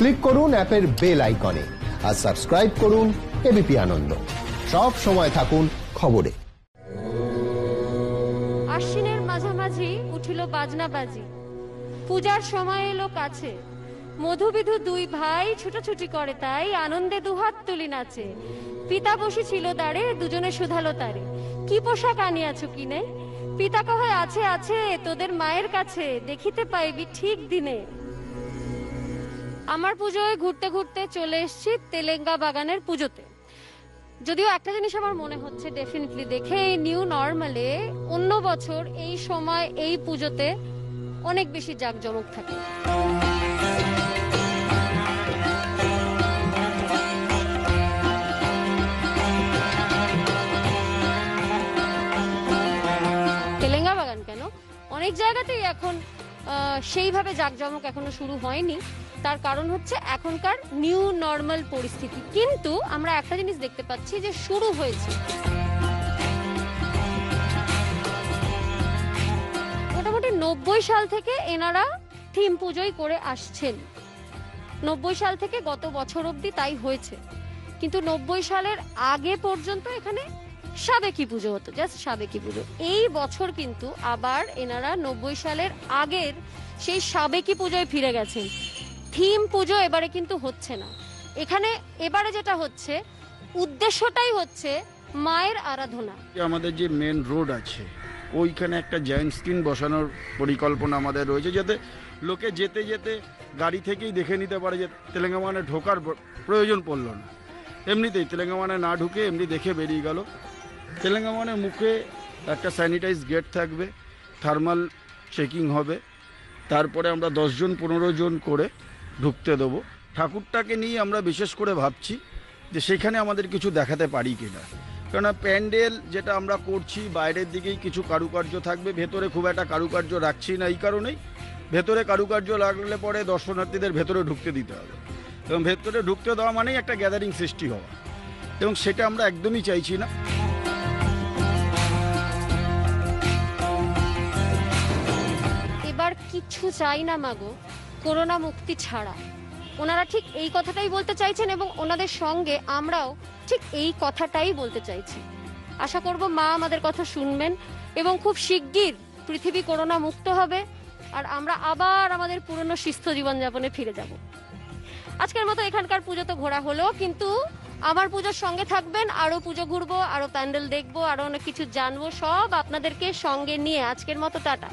Click করুন অ্যাপের bell আইকনে আর সাবস্ক্রাইব করুন এবিপি আনন্দ। সব সময় থাকুন খবরে। আশ্বিনের মাঝামাঝি উঠিল বাজনা বাজি, পূজার সময় এলো কাছে। মধুবিধু দুই ভাই ছুটোছুটি করে, তাই আনন্দে দুহাত তুলি নাচে। পিতা বসি ছিল দাঁড়ে, দুজনে শুধালো তারে, কি পোশাক আনিয়াছ কিনে? পিতা কহে, আছে আছে তোদের মায়ের কাছে, দেখিতে পাইবি ঠিক দিনে। আমার পুজোয় ঘুরতে ঘুরতে চলে এসেছি তেলেঙ্গা বাগানের পুজোতে। যদিও একটা জিনিস আমার মনে হচ্ছে ডেফিনেটলি দেখে, এই নিউ নর্মালে অন্য বছর এই সময় এই পুজোতে অনেক বেশি জাঁকজমক থাকে। তেলেঙ্গা বাগান কেন, অনেক জায়গাতেই এখন সেইভাবে জাঁকজমক এখনো শুরু হয়নি। তার কারণ হচ্ছে এখনকার নিউ নর্মাল পরিস্থিতি। কিন্তু আমরা একটা জিনিস দেখতে পাচ্ছি যে শুরু হয়েছে। মোটামুটি 90 সাল থেকে এনারা থিম পুজোই করে আসছেন। 90 সাল থেকে গত বছর অবধি তাই হয়েছে। কিন্তু 90 সালের আগে পর্যন্ত এখানে সাবেকি পুজো হতো, জাস্ট সাবেকি পুজো। এই বছর কিন্তু আবার এনারা 90 সালের আগের সেই সাবেকি পুজোয় ফিরে গেছেন। থিম পুজো এবারে কিন্তু হচ্ছে না এখানে। এবারে যেটা হচ্ছে, উদ্দেশ্যটাই হচ্ছে মায়ের আরাধনা। আমাদের যে মেন রোড আছে ওইখানে একটা জায়ান্ট স্ক্রিন বসানোর পরিকল্পনা আমাদের রয়েছে, যাতে লোকে যেতে যেতে গাড়ি থেকেই দেখে নিতে পারে যে তেলেঙ্গানায় ঢোকার প্রয়োজন পড়ল না, এমনিতেই তেলেঙ্গানায় না ঢুকে এমনি দেখে বেরিয়ে গেল। তেলেঙ্গানার মুখে একটা স্যানিটাইজ গেট থাকবে, থার্মাল চেকিং হবে, তারপরে আমরা 10 জন 15 জন করে ঢুকতে দেবো। ঠাকুরটাকে নিয়ে আমরা বিশেষ করে ভাবছি যে সেখানে আমাদের কিছু দেখাতে পারি কিনা, কেননা প্যান্ডেল যেটা আমরা করছি বাইরের দিকেই কিছু কারুকার্য থাকবে, ভেতরে খুব একটা কারুকার্য রাখছি না। এই কারণেই ভেতরে কারুকার্য লাগলে পরে দর্শনার্থীদের ভেতরে ঢুকতে দিতে হবে, এবং ভেতরে ঢুকতে দেওয়া মানেই একটা গ্যাদারিং সৃষ্টি হওয়া, এবং সেটা আমরা একদমই চাইছি না। এবার কিছু চাই না মাগো করোনা মুক্তি ছাড়া। ওনারা ঠিক এই কথাটাই বলতে চাইছেন, এবং ওনাদের সঙ্গে আমরাও ঠিক এই কথাটাই বলতে চাইছি। আশা করব মা আমাদের কথা শুনবেন, এবং খুব শিগগির পৃথিবী করোনা মুক্ত হবে, আর আমরা আবার আমাদের পুরনো সুস্থ জীবনযাপনে ফিরে যাব। আজকের মতো এখানকার পুজো তো ঘোরা হলো, কিন্তু আমার পুজোর সঙ্গে থাকবেন, আরো পুজো ঘুরবো, আরো প্যান্ডেল দেখবো, আরো অনেক কিছু জানবো, সব আপনাদেরকে সঙ্গে নিয়ে। আজকের মতো টাটা।